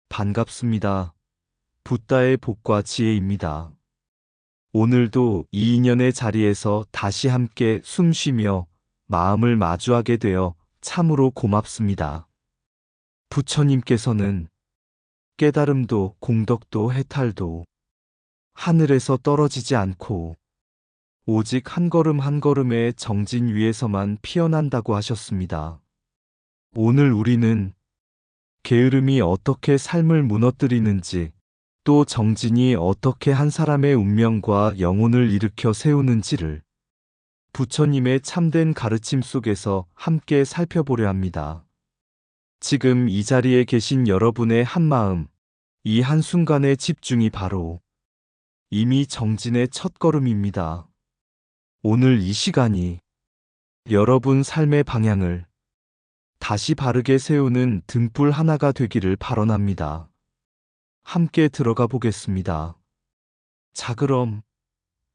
반갑습니다. 붓다의 복과 지혜입니다. 오늘도 이 인연의 자리에서 다시 함께 숨쉬며 마음을 마주하게 되어 참으로 고맙습니다. 부처님께서는 깨달음도 공덕도 해탈도 하늘에서 떨어지지 않고 오직 한 걸음 한 걸음의 정진 위에서만 피어난다고 하셨습니다. 오늘 우리는 게으름이 어떻게 삶을 무너뜨리는지, 또 정진이 어떻게 한 사람의 운명과 영혼을 일으켜 세우는지를 부처님의 참된 가르침 속에서 함께 살펴보려 합니다. 지금 이 자리에 계신 여러분의 한마음, 이 한순간의 집중이 바로 이미 정진의 첫걸음입니다. 오늘 이 시간이 여러분 삶의 방향을 다시 바르게 세우는 등불 하나가 되기를 발언합니다. 함께 들어가 보겠습니다. 자, 그럼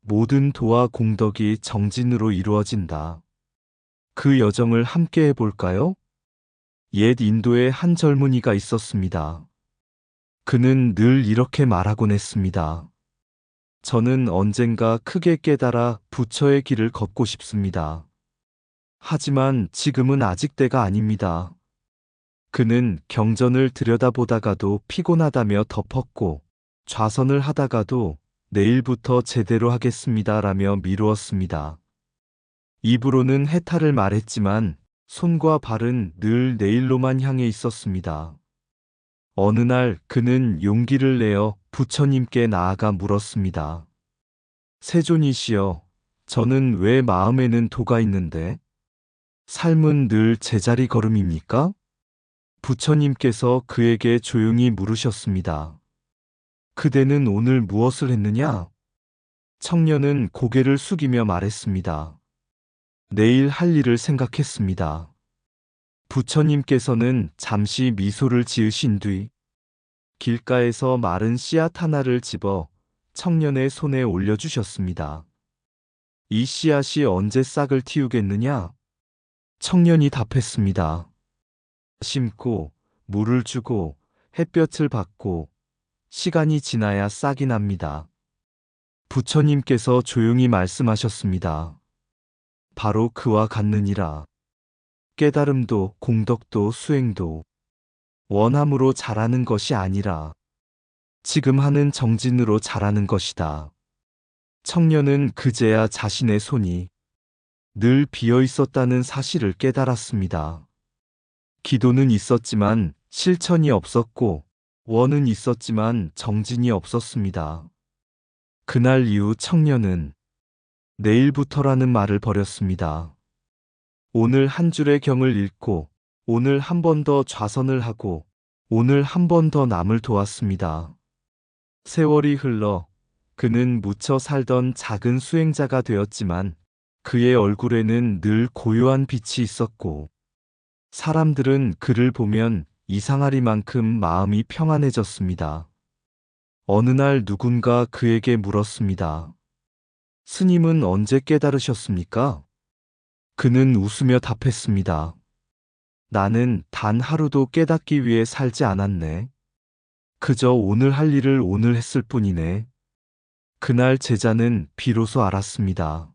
모든 도와 공덕이 정진으로 이루어진다. 그 여정을 함께 해볼까요? 옛 인도에 한 젊은이가 있었습니다. 그는 늘 이렇게 말하곤 했습니다. 저는 언젠가 크게 깨달아 부처의 길을 걷고 싶습니다. 하지만 지금은 아직 때가 아닙니다. 그는 경전을 들여다보다가도 피곤하다며 덮었고, 좌선을 하다가도 내일부터 제대로 하겠습니다라며 미루었습니다. 입으로는 해탈을 말했지만 손과 발은 늘 내일로만 향해 있었습니다. 어느 날 그는 용기를 내어 부처님께 나아가 물었습니다. 세존이시여, 저는 왜 마음에는 도가 있는데 삶은 늘 제자리 걸음입니까? 부처님께서 그에게 조용히 물으셨습니다. 그대는 오늘 무엇을 했느냐? 청년은 고개를 숙이며 말했습니다. 내일 할 일을 생각했습니다. 부처님께서는 잠시 미소를 지으신 뒤 길가에서 마른 씨앗 하나를 집어 청년의 손에 올려주셨습니다. 이 씨앗이 언제 싹을 틔우겠느냐? 청년이 답했습니다. 심고, 물을 주고, 햇볕을 받고, 시간이 지나야 싹이 납니다. 부처님께서 조용히 말씀하셨습니다. 바로 그와 같느니라. 깨달음도 공덕도 수행도 원함으로 자라는 것이 아니라 지금 하는 정진으로 자라는 것이다. 청년은 그제야 자신의 손이 늘 비어 있었다는 사실을 깨달았습니다. 기도는 있었지만 실천이 없었고, 원은 있었지만 정진이 없었습니다. 그날 이후 청년은 내일부터라는 말을 버렸습니다. 오늘 한 줄의 경을 읽고, 오늘 한 번 더 좌선을 하고, 오늘 한 번 더 남을 도왔습니다. 세월이 흘러 그는 묻혀 살던 작은 수행자가 되었지만 그의 얼굴에는 늘 고요한 빛이 있었고, 사람들은 그를 보면 이상하리만큼 마음이 평안해졌습니다. 어느 날 누군가 그에게 물었습니다. 스님은 언제 깨달으셨습니까? 그는 웃으며 답했습니다. 나는 단 하루도 깨닫기 위해 살지 않았네. 그저 오늘 할 일을 오늘 했을 뿐이네. 그날 제자는 비로소 알았습니다.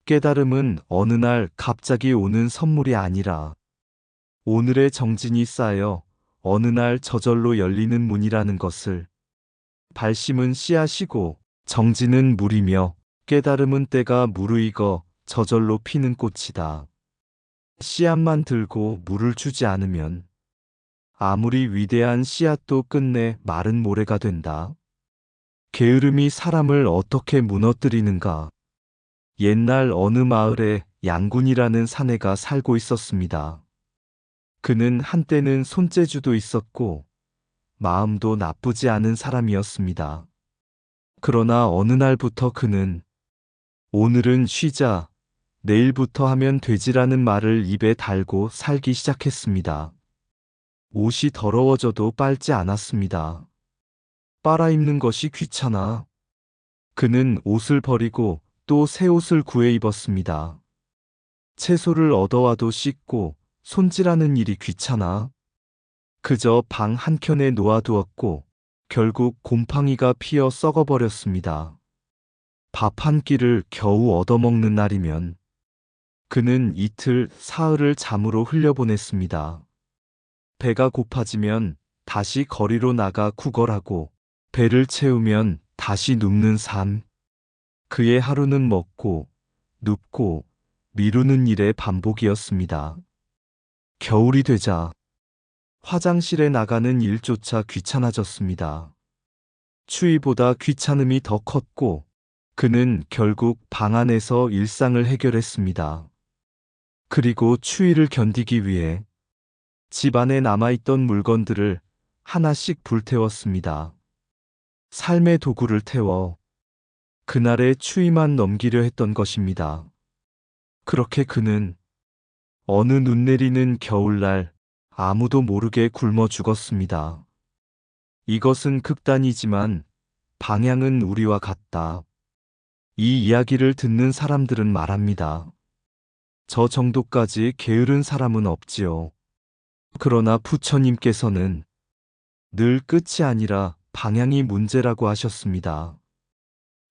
깨달음은 어느 날 갑자기 오는 선물이 아니라 오늘의 정진이 쌓여 어느 날 저절로 열리는 문이라는 것을. 발심은 씨앗이고 정진은 물이며 깨달음은 때가 무르익어 저절로 피는 꽃이다. 씨앗만 들고 물을 주지 않으면 아무리 위대한 씨앗도 끝내 마른 모래가 된다. 게으름이 사람을 어떻게 무너뜨리는가? 옛날 어느 마을에 양군이라는 사내가 살고 있었습니다. 그는 한때는 손재주도 있었고 마음도 나쁘지 않은 사람이었습니다. 그러나 어느 날부터 그는 오늘은 쉬자, 내일부터 하면 되지라는 말을 입에 달고 살기 시작했습니다. 옷이 더러워져도 빨지 않았습니다. 빨아입는 것이 귀찮아. 그는 옷을 버리고 또 새 옷을 구해 입었습니다. 채소를 얻어와도 씻고 손질하는 일이 귀찮아. 그저 방 한켠에 놓아두었고 결국 곰팡이가 피어 썩어버렸습니다. 밥 한 끼를 겨우 얻어먹는 날이면 그는 이틀 사흘을 잠으로 흘려보냈습니다. 배가 고파지면 다시 거리로 나가 구걸하고 배를 채우면 다시 눕는 삶. 그의 하루는 먹고 눕고 미루는 일의 반복이었습니다. 겨울이 되자 화장실에 나가는 일조차 귀찮아졌습니다. 추위보다 귀찮음이 더 컸고 그는 결국 방 안에서 일상을 해결했습니다. 그리고 추위를 견디기 위해 집 안에 남아있던 물건들을 하나씩 불태웠습니다. 삶의 도구를 태워 그날의 추위만 넘기려 했던 것입니다. 그렇게 그는 어느 눈 내리는 겨울날 아무도 모르게 굶어 죽었습니다. 이것은 극단이지만 방향은 우리와 같다. 이 이야기를 듣는 사람들은 말합니다. 저 정도까지 게으른 사람은 없지요. 그러나 부처님께서는 늘 끝이 아니라 방향이 문제라고 하셨습니다.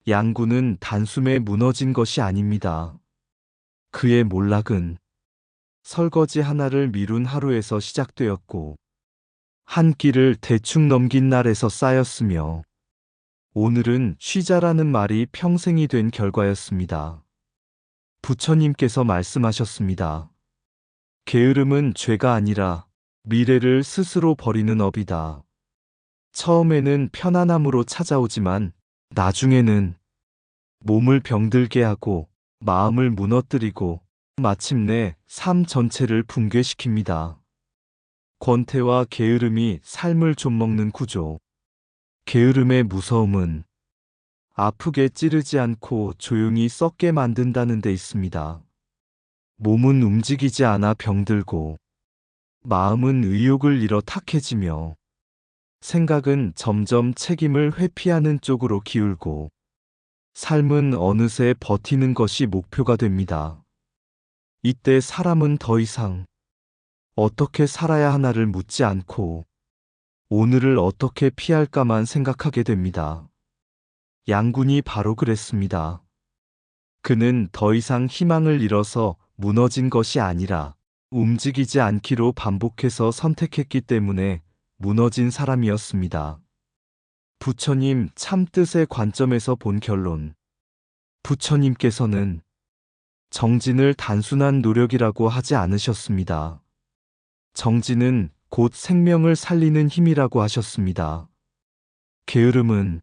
양구는 단숨에 무너진 것이 아닙니다. 그의 몰락은 설거지 하나를 미룬 하루에서 시작되었고 한 끼를 대충 넘긴 날에서 쌓였으며 오늘은 쉬자라는 말이 평생이 된 결과였습니다. 부처님께서 말씀하셨습니다. 게으름은 죄가 아니라 미래를 스스로 버리는 업이다. 처음에는 편안함으로 찾아오지만 나중에는 몸을 병들게 하고 마음을 무너뜨리고 마침내 삶 전체를 붕괴시킵니다. 권태와 게으름이 삶을 좀먹는 구조. 게으름의 무서움은 아프게 찌르지 않고 조용히 썩게 만든다는 데 있습니다. 몸은 움직이지 않아 병들고 마음은 의욕을 잃어 탁해지며 생각은 점점 책임을 회피하는 쪽으로 기울고 삶은 어느새 버티는 것이 목표가 됩니다. 이때 사람은 더 이상 어떻게 살아야 하나를 묻지 않고 오늘을 어떻게 피할까만 생각하게 됩니다. 양군이 바로 그랬습니다. 그는 더 이상 희망을 잃어서 무너진 것이 아니라 움직이지 않기로 반복해서 선택했기 때문에 무너진 사람이었습니다. 부처님 참뜻의 관점에서 본 결론. 부처님께서는 정진을 단순한 노력이라고 하지 않으셨습니다. 정진은 곧 생명을 살리는 힘이라고 하셨습니다. 게으름은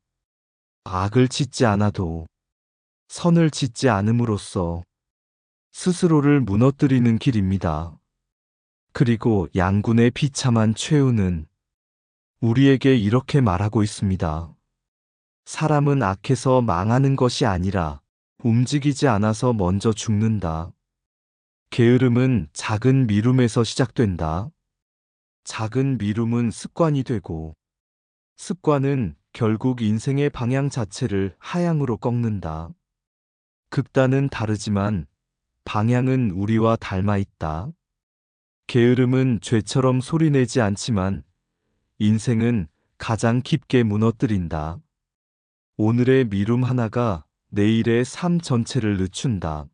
악을 짓지 않아도 선을 짓지 않음으로써 스스로를 무너뜨리는 길입니다. 그리고 양군의 비참한 최후는 우리에게 이렇게 말하고 있습니다. 사람은 악해서 망하는 것이 아니라 움직이지 않아서 먼저 죽는다. 게으름은 작은 미움에서 시작된다. 작은 미움은 습관이 되고 습관은 결국 인생의 방향 자체를 하향으로 꺾는다. 극단은 다르지만 방향은 우리와 닮아 있다. 게으름은 죄처럼 소리내지 않지만 인생은 가장 깊게 무너뜨린다. 오늘의 미움 하나가 내일의 삶 전체를 늦춘다.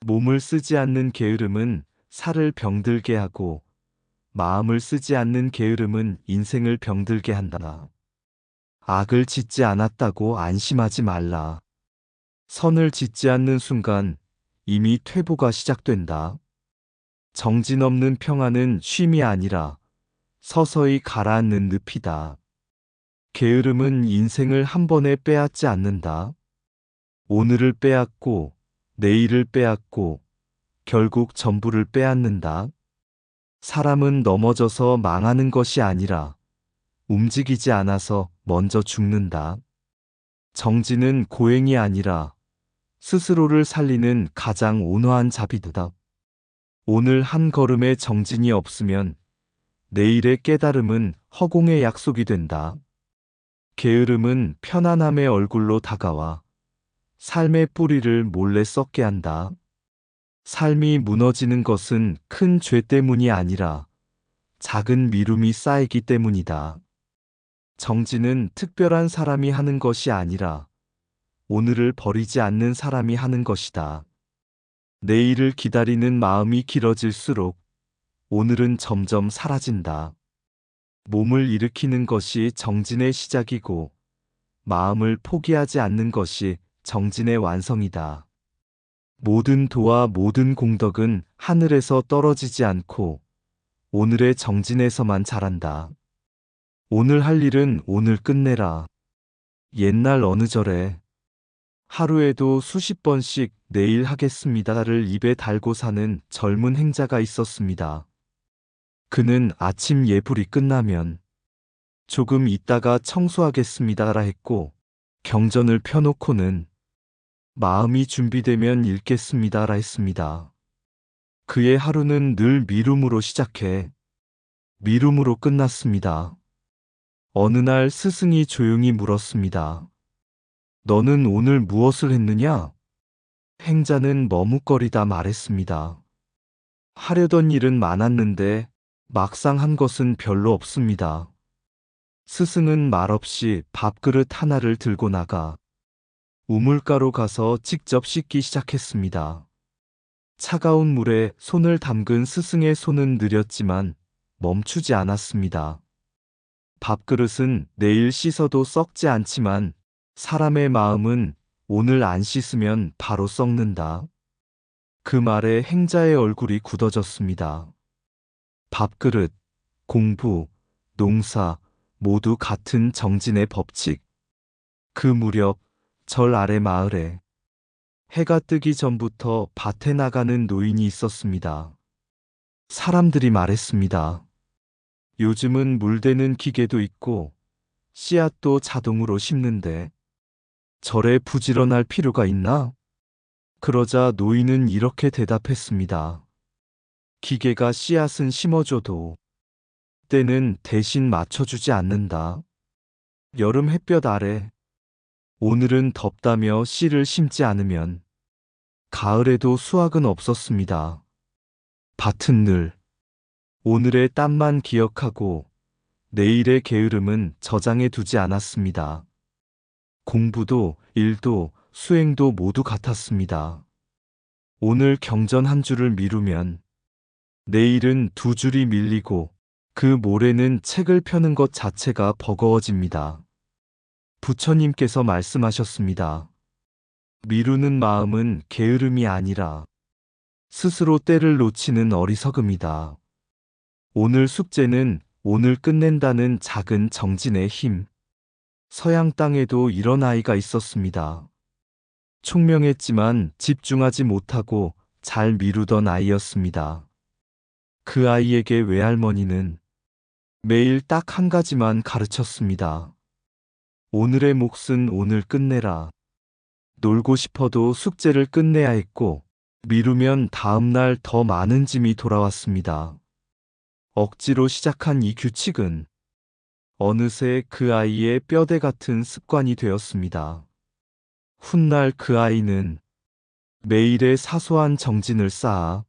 몸을 쓰지 않는 게으름은 살을 병들게 하고 마음을 쓰지 않는 게으름은 인생을 병들게 한다. 악을 짓지 않았다고 안심하지 말라. 선을 짓지 않는 순간 이미 퇴보가 시작된다. 정진없는 평안은 쉼이 아니라 서서히 가라앉는 늪이다. 게으름은 인생을 한 번에 빼앗지 않는다. 오늘을 빼앗고 내일을 빼앗고 결국 전부를 빼앗는다. 사람은 넘어져서 망하는 것이 아니라 움직이지 않아서 먼저 죽는다. 정진은 고행이 아니라 스스로를 살리는 가장 온화한 자비다. 오늘 한 걸음의 정진이 없으면 내일의 깨달음은 허공의 약속이 된다. 게으름은 편안함의 얼굴로 다가와 삶의 뿌리를 몰래 썩게 한다. 삶이 무너지는 것은 큰 죄 때문이 아니라 작은 미움이 쌓이기 때문이다. 정진은 특별한 사람이 하는 것이 아니라 오늘을 버리지 않는 사람이 하는 것이다. 내일을 기다리는 마음이 길어질수록 오늘은 점점 사라진다. 몸을 일으키는 것이 정진의 시작이고 마음을 포기하지 않는 것이 정진의 완성이다. 모든 도와 모든 공덕은 하늘에서 떨어지지 않고 오늘의 정진에서만 자란다. 오늘 할 일은 오늘 끝내라. 옛날 어느 절에 하루에도 수십 번씩 내일 하겠습니다를 입에 달고 사는 젊은 행자가 있었습니다. 그는 아침 예불이 끝나면 조금 있다가 청소하겠습니다라 했고 경전을 펴놓고는 마음이 준비되면 읽겠습니다라 했습니다. 그의 하루는 늘 미움으로 시작해 미움으로 끝났습니다. 어느 날 스승이 조용히 물었습니다. 너는 오늘 무엇을 했느냐? 행자는 머뭇거리다 말했습니다. 하려던 일은 많았는데 막상 한 것은 별로 없습니다. 스승은 말없이 밥그릇 하나를 들고 나가 우물가로 가서 직접 씻기 시작했습니다. 차가운 물에 손을 담근 스승의 손은 느렸지만 멈추지 않았습니다. 밥그릇은 내일 씻어도 썩지 않지만 사람의 마음은 오늘 안 씻으면 바로 썩는다. 그 말에 행자의 얼굴이 굳어졌습니다. 밥그릇, 공부, 농사 모두 같은 정진의 법칙. 그 무렵 절 아래 마을에 해가 뜨기 전부터 밭에 나가는 노인이 있었습니다. 사람들이 말했습니다. 요즘은 물대는 기계도 있고 씨앗도 자동으로 심는데 절에 부지런할 필요가 있나? 그러자 노인은 이렇게 대답했습니다. 기계가 씨앗은 심어줘도 때는 대신 맞춰주지 않는다. 여름 햇볕 아래 오늘은 덥다며 씨를 심지 않으면 가을에도 수확은 없었습니다. 밭은 늘 오늘의 땀만 기억하고 내일의 게으름은 저장해 두지 않았습니다. 공부도 일도 수행도 모두 같았습니다. 오늘 경전 한 줄을 미루면 내일은 두 줄이 밀리고 그 모레는 책을 펴는 것 자체가 버거워집니다. 부처님께서 말씀하셨습니다. 미루는 마음은 게으름이 아니라 스스로 때를 놓치는 어리석음이다. 오늘 숙제는 오늘 끝낸다는 작은 정진의 힘. 서양 땅에도 이런 아이가 있었습니다. 총명했지만 집중하지 못하고 잘 미루던 아이였습니다. 그 아이에게 외할머니는 매일 딱 한 가지만 가르쳤습니다. 오늘의 몫은 오늘 끝내라. 놀고 싶어도 숙제를 끝내야 했고 미루면 다음날 더 많은 짐이 돌아왔습니다. 억지로 시작한 이 규칙은 어느새 그 아이의 뼈대 같은 습관이 되었습니다. 훗날 그 아이는 매일의 사소한 정진을 쌓아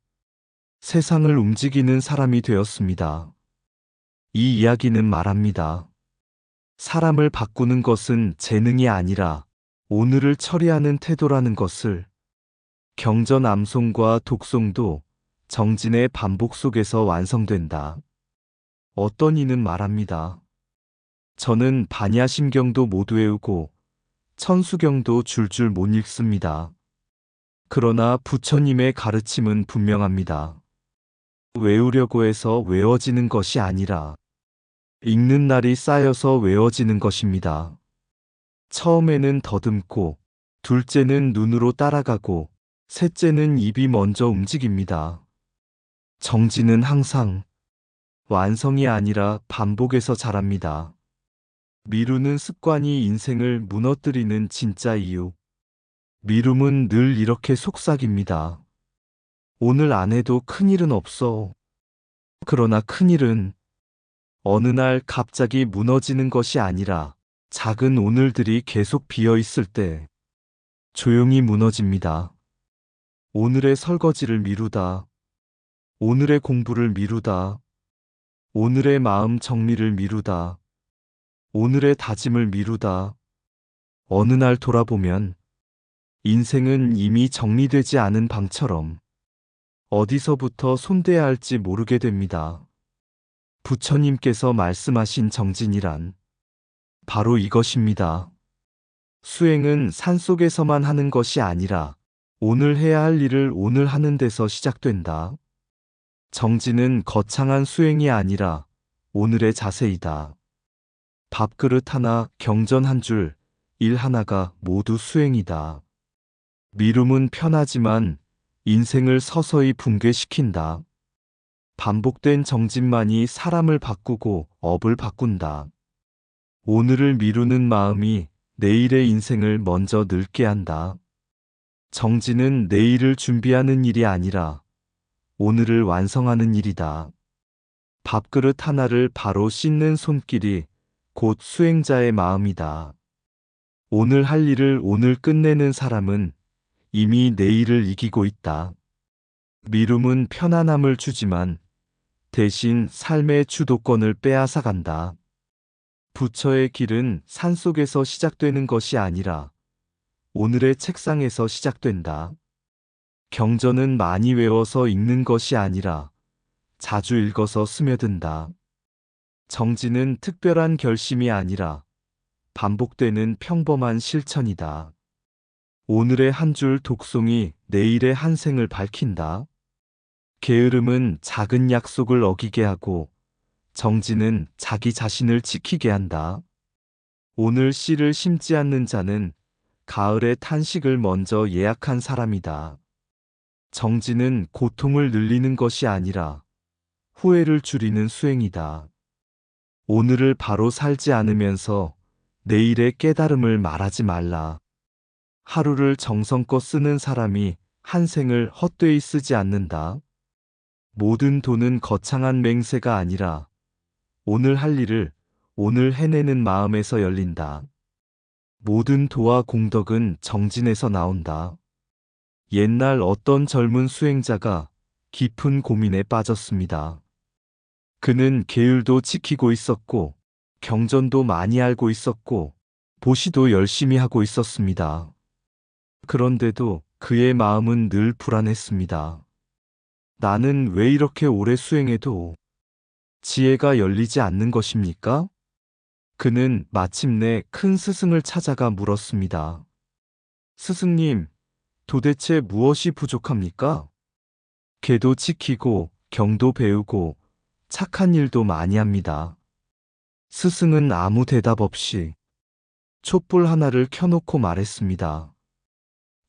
세상을 움직이는 사람이 되었습니다. 이 이야기는 말합니다. 사람을 바꾸는 것은 재능이 아니라 오늘을 처리하는 태도라는 것을. 경전 암송과 독송도 정진의 반복 속에서 완성된다. 어떤 이는 말합니다. 저는 반야심경도 못 외우고 천수경도 줄줄 못 읽습니다. 그러나 부처님의 가르침은 분명합니다. 외우려고 해서 외워지는 것이 아니라 읽는 날이 쌓여서 외워지는 것입니다. 처음에는 더듬고, 둘째는 눈으로 따라가고, 셋째는 입이 먼저 움직입니다. 정진은 항상 완성이 아니라 반복에서 자랍니다. 미루는 습관이 인생을 무너뜨리는 진짜 이유. 미룸은 늘 이렇게 속삭입니다. 오늘 안 해도 큰일은 없어. 그러나 큰일은 어느 날 갑자기 무너지는 것이 아니라 작은 오늘들이 계속 비어 있을 때 조용히 무너집니다. 오늘의 설거지를 미루다. 오늘의 공부를 미루다. 오늘의 마음 정리를 미루다. 오늘의 다짐을 미루다. 어느 날 돌아보면 인생은 이미 정리되지 않은 방처럼 어디서부터 손대야 할지 모르게 됩니다. 부처님께서 말씀하신 정진이란 바로 이것입니다. 수행은 산속에서만 하는 것이 아니라 오늘 해야 할 일을 오늘 하는 데서 시작된다. 정진은 거창한 수행이 아니라 오늘의 자세이다. 밥그릇 하나, 경전 한 줄, 일 하나가 모두 수행이다. 미룸은 편하지만 인생을 서서히 붕괴시킨다. 반복된 정진만이 사람을 바꾸고 업을 바꾼다. 오늘을 미루는 마음이 내일의 인생을 먼저 늙게 한다. 정진은 내일을 준비하는 일이 아니라 오늘을 완성하는 일이다. 밥그릇 하나를 바로 씻는 손길이 곧 수행자의 마음이다. 오늘 할 일을 오늘 끝내는 사람은 이미 내일을 이기고 있다. 미룸은 편안함을 주지만 대신 삶의 주도권을 빼앗아 간다. 부처의 길은 산속에서 시작되는 것이 아니라 오늘의 책상에서 시작된다. 경전은 많이 외워서 읽는 것이 아니라 자주 읽어서 스며든다. 정진은 특별한 결심이 아니라 반복되는 평범한 실천이다. 오늘의 한 줄 독송이 내일의 한 생을 밝힌다. 게으름은 작은 약속을 어기게 하고 정진은 자기 자신을 지키게 한다. 오늘 씨를 심지 않는 자는 가을의 탄식을 먼저 예약한 사람이다. 정진은 고통을 늘리는 것이 아니라 후회를 줄이는 수행이다. 오늘을 바로 살지 않으면서 내일의 깨달음을 말하지 말라. 하루를 정성껏 쓰는 사람이 한 생을 헛되이 쓰지 않는다. 모든 돈은 거창한 맹세가 아니라 오늘 할 일을 오늘 해내는 마음에서 열린다. 모든 도와 공덕은 정진에서 나온다. 옛날 어떤 젊은 수행자가 깊은 고민에 빠졌습니다. 그는 계율도 지키고 있었고 경전도 많이 알고 있었고 보시도 열심히 하고 있었습니다. 그런데도 그의 마음은 늘 불안했습니다. 나는 왜 이렇게 오래 수행해도 지혜가 열리지 않는 것입니까? 그는 마침내 큰 스승을 찾아가 물었습니다. 스승님, 도대체 무엇이 부족합니까? 계도 지키고 경도 배우고 착한 일도 많이 합니다. 스승은 아무 대답 없이 촛불 하나를 켜놓고 말했습니다.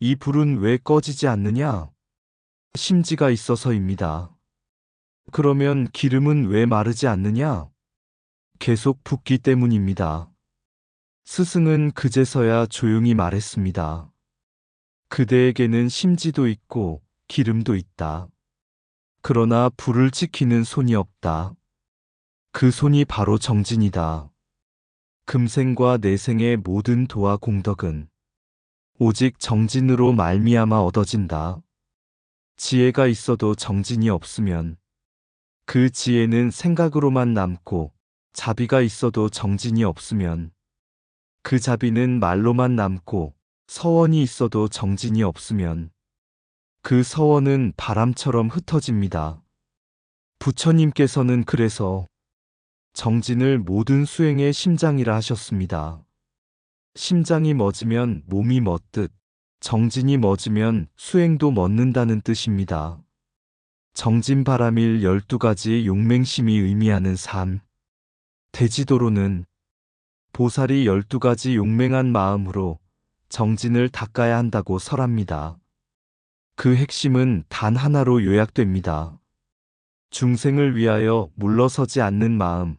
이 불은 왜 꺼지지 않느냐? 심지가 있어서입니다. 그러면 기름은 왜 마르지 않느냐? 계속 붓기 때문입니다. 스승은 그제서야 조용히 말했습니다. 그대에게는 심지도 있고 기름도 있다. 그러나 불을 지키는 손이 없다. 그 손이 바로 정진이다. 금생과 내생의 모든 도와 공덕은 오직 정진으로 말미암아 얻어진다. 지혜가 있어도 정진이 없으면 그 지혜는 생각으로만 남고 자비가 있어도 정진이 없으면 그 자비는 말로만 남고 서원이 있어도 정진이 없으면 그 서원은 바람처럼 흩어집니다. 부처님께서는 그래서 정진을 모든 수행의 심장이라 하셨습니다. 심장이 멎으면 몸이 멎듯 정진이 멎으면 수행도 멎는다는 뜻입니다. 정진바람일 12가지 용맹심이 의미하는 삶. 대지도로는 보살이 12가지 용맹한 마음으로 정진을 닦아야 한다고 설합니다. 그 핵심은 단 하나로 요약됩니다. 중생을 위하여 물러서지 않는 마음,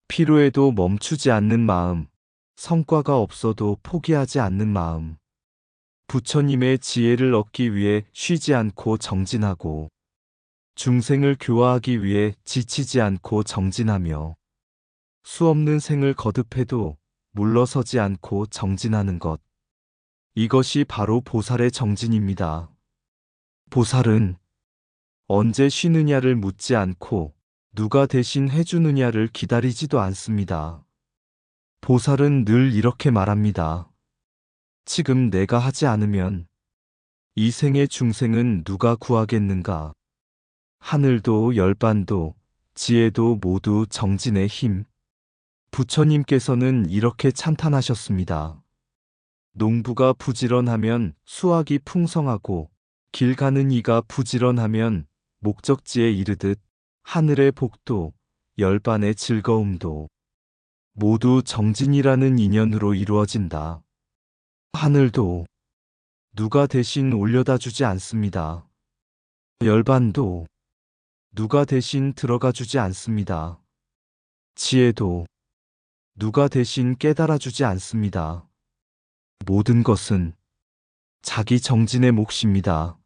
필요해도 멈추지 않는 마음, 성과가 없어도 포기하지 않는 마음. 부처님의 지혜를 얻기 위해 쉬지 않고 정진하고 중생을 교화하기 위해 지치지 않고 정진하며 수없는 생을 거듭해도 물러서지 않고 정진하는 것. 이것이 바로 보살의 정진입니다. 보살은 언제 쉬느냐를 묻지 않고 누가 대신 해주느냐를 기다리지도 않습니다. 보살은 늘 이렇게 말합니다. 지금 내가 하지 않으면 이 생의 중생은 누가 구하겠는가? 하늘도 열반도 지혜도 모두 정진의 힘. 부처님께서는 이렇게 찬탄하셨습니다. 농부가 부지런하면 수확이 풍성하고 길 가는 이가 부지런하면 목적지에 이르듯 하늘의 복도, 열반의 즐거움도 모두 정진이라는 인연으로 이루어진다. 하늘도 누가 대신 올려다 주지 않습니다. 열반도 누가 대신 들어가 주지 않습니다. 지혜도 누가 대신 깨달아 주지 않습니다. 모든 것은 자기 정진의 몫입니다.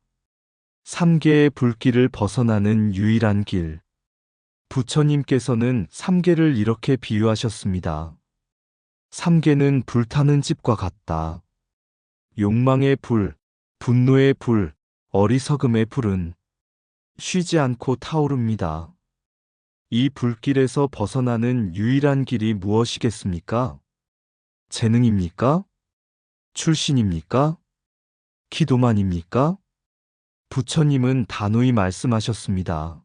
3개의 불길을 벗어나는 유일한 길. 부처님께서는 3개를 이렇게 비유하셨습니다. 3개는 불타는 집과 같다. 욕망의 불, 분노의 불, 어리석음의 불은 쉬지 않고 타오릅니다. 이 불길에서 벗어나는 유일한 길이 무엇이겠습니까? 재능입니까? 출신입니까? 기도만입니까? 부처님은 단호히 말씀하셨습니다.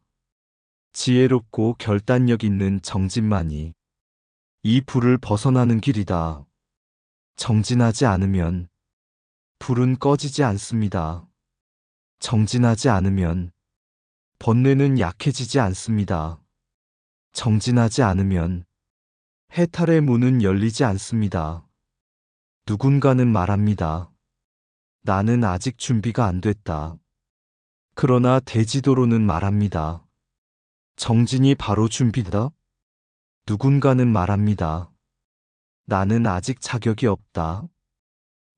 지혜롭고 결단력 있는 정진만이 이 불을 벗어나는 길이다. 정진하지 않으면 불은 꺼지지 않습니다. 정진하지 않으면 번뇌는 약해지지 않습니다. 정진하지 않으면 해탈의 문은 열리지 않습니다. 누군가는 말합니다. 나는 아직 준비가 안 됐다. 그러나 대지도로는 말합니다. 정진이 바로 준비다. 누군가는 말합니다. 나는 아직 자격이 없다.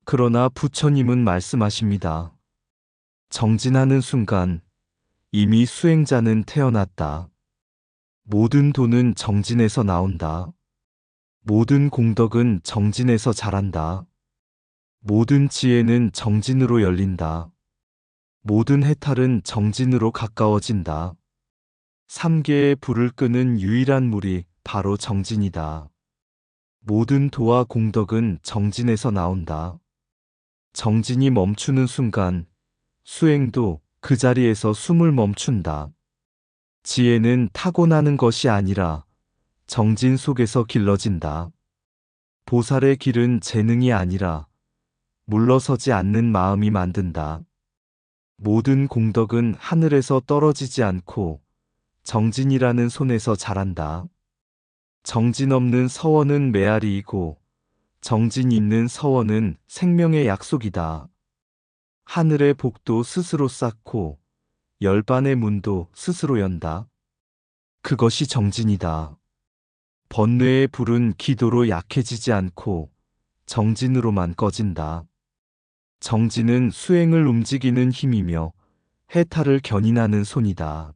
그러나 부처님은 말씀하십니다. 정진하는 순간 이미 수행자는 태어났다. 모든 돈은 정진에서 나온다. 모든 공덕은 정진에서 자란다. 모든 지혜는 정진으로 열린다. 모든 해탈은 정진으로 가까워진다. 3개의 불을 끄는 유일한 물이 바로 정진이다. 모든 도와 공덕은 정진에서 나온다. 정진이 멈추는 순간 수행도 그 자리에서 숨을 멈춘다. 지혜는 타고나는 것이 아니라 정진 속에서 길러진다. 보살의 길은 재능이 아니라 물러서지 않는 마음이 만든다. 모든 공덕은 하늘에서 떨어지지 않고 정진이라는 손에서 자란다. 정진 없는 서원은 메아리이고 정진 있는 서원은 생명의 약속이다. 하늘의 복도 스스로 쌓고 열반의 문도 스스로 연다. 그것이 정진이다. 번뇌의 불은 기도로 약해지지 않고 정진으로만 꺼진다. 정진은 수행을 움직이는 힘이며 해탈을 견인하는 손이다.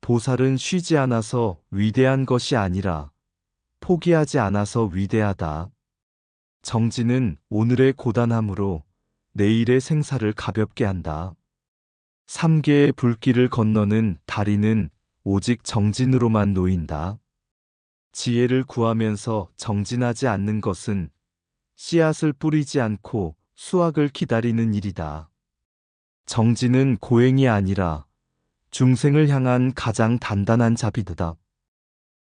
보살은 쉬지 않아서 위대한 것이 아니라 포기하지 않아서 위대하다. 정진은 오늘의 고단함으로 내일의 생사를 가볍게 한다. 3개의 불길을 건너는 다리는 오직 정진으로만 놓인다. 지혜를 구하면서 정진하지 않는 것은 씨앗을 뿌리지 않고 수확을 기다리는 일이다. 정진은 고행이 아니라 중생을 향한 가장 단단한 자비드다.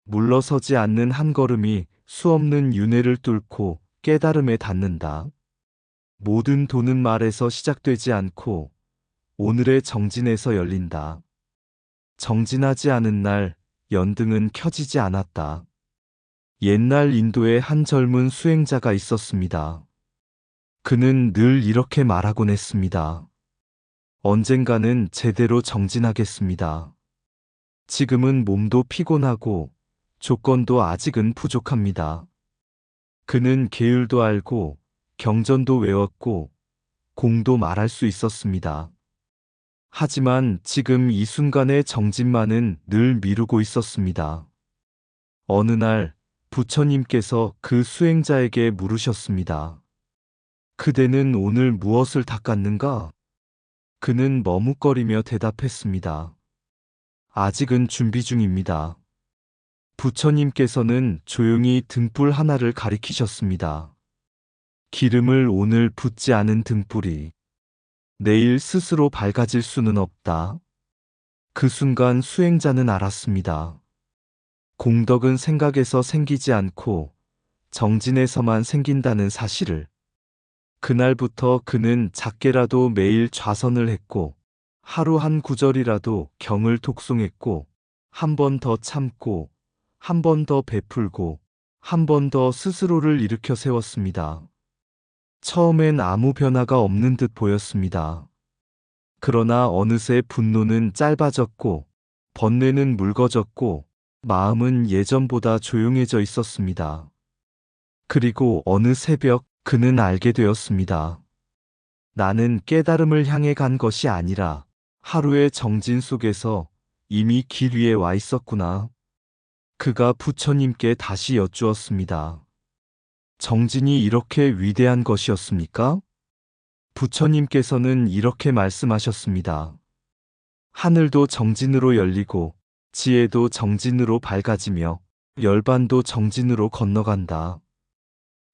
물러서지 않는 한 걸음이 수없는 윤회를 뚫고 깨달음에 닿는다. 모든 도는 말에서 시작되지 않고 오늘의 정진에서 열린다. 정진하지 않은 날 연등은 켜지지 않았다. 옛날 인도에 한 젊은 수행자가 있었습니다. 그는 늘 이렇게 말하곤 했습니다. 언젠가는 제대로 정진하겠습니다. 지금은 몸도 피곤하고 조건도 아직은 부족합니다. 그는 계율도 알고 경전도 외웠고 공도 말할 수 있었습니다. 하지만 지금 이 순간의 정진만은 늘 미루고 있었습니다. 어느 날 부처님께서 그 수행자에게 물으셨습니다. 그대는 오늘 무엇을 닦았는가? 그는 머뭇거리며 대답했습니다. 아직은 준비 중입니다. 부처님께서는 조용히 등불 하나를 가리키셨습니다. 기름을 오늘 붓지 않은 등불이 내일 스스로 밝아질 수는 없다. 그 순간 수행자는 알았습니다. 공덕은 생각에서 생기지 않고 정진에서만 생긴다는 사실을. 그날부터 그는 작게라도 매일 좌선을 했고 하루 한 구절이라도 경을 독송했고 한 번 더 참고 한 번 더 베풀고 한 번 더 스스로를 일으켜 세웠습니다. 처음엔 아무 변화가 없는 듯 보였습니다. 그러나 어느새 분노는 짧아졌고 번뇌는 묽어졌고 마음은 예전보다 조용해져 있었습니다. 그리고 어느 새벽 그는 알게 되었습니다. 나는 깨달음을 향해 간 것이 아니라 하루의 정진 속에서 이미 길 위에 와 있었구나. 그가 부처님께 다시 여쭈었습니다. 정진이 이렇게 위대한 것이었습니까? 부처님께서는 이렇게 말씀하셨습니다. 하늘도 정진으로 열리고 지혜도 정진으로 밝아지며 열반도 정진으로 건너간다.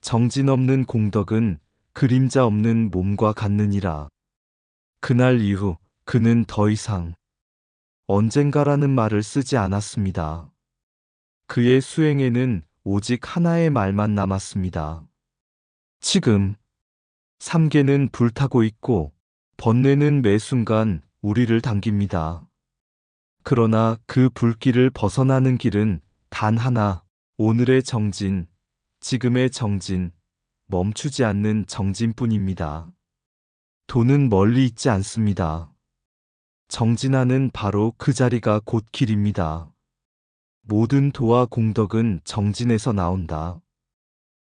정진 없는 공덕은 그림자 없는 몸과 같느니라. 그날 이후 그는 더 이상 언젠가라는 말을 쓰지 않았습니다. 그의 수행에는 오직 하나의 말만 남았습니다. 지금 삼계는 불타고 있고 번뇌는 매 순간 우리를 당깁니다. 그러나 그 불길을 벗어나는 길은 단 하나, 오늘의 정진, 지금의 정진, 멈추지 않는 정진뿐입니다. 도는 멀리 있지 않습니다. 정진하는 바로 그 자리가 곧 길입니다. 모든 도와 공덕은 정진에서 나온다.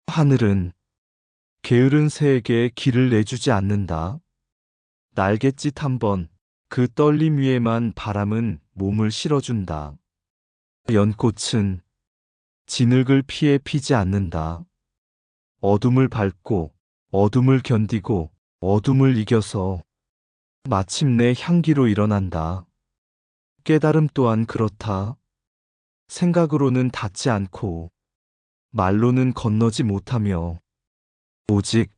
하늘은 게으른 새에게 길을 내주지 않는다. 날갯짓 한 번, 그 떨림 위에만 바람은 몸을 실어준다. 연꽃은 진흙을 피해 피지 않는다. 어둠을 밟고, 어둠을 견디고, 어둠을 이겨서 마침내 향기로 일어난다. 깨달음 또한 그렇다. 생각으로는 닿지 않고, 말로는 건너지 못하며, 오직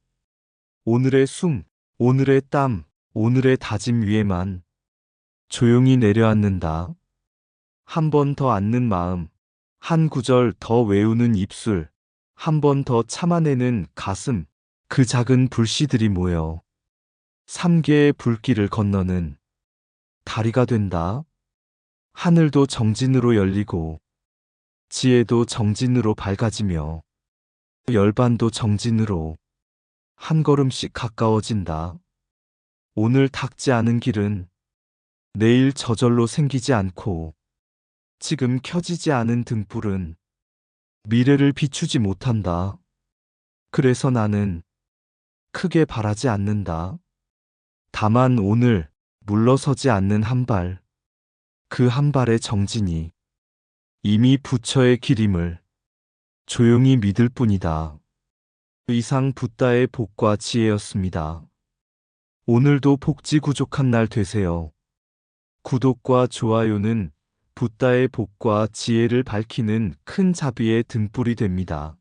오늘의 숨, 오늘의 땀, 오늘의 다짐 위에만 조용히 내려앉는다. 한 번 더 앉는 마음, 한 구절 더 외우는 입술, 한 번 더 참아내는 가슴, 그 작은 불씨들이 모여 삼계의 불길을 건너는 다리가 된다. 하늘도 정진으로 열리고 지혜도 정진으로 밝아지며 열반도 정진으로 한 걸음씩 가까워진다. 오늘 닿지 않은 길은 내일 저절로 생기지 않고 지금 켜지지 않은 등불은 미래를 비추지 못한다. 그래서 나는 크게 바라지 않는다. 다만 오늘 물러서지 않는 한 발, 그 한 발의 정진이 이미 부처의 길임을 조용히 믿을 뿐이다. 이상 붓다의 복과 지혜였습니다. 오늘도 복지구족한 날 되세요. 구독과 좋아요는 붓다의 복과 지혜를 밝히는 큰 자비의 등불이 됩니다.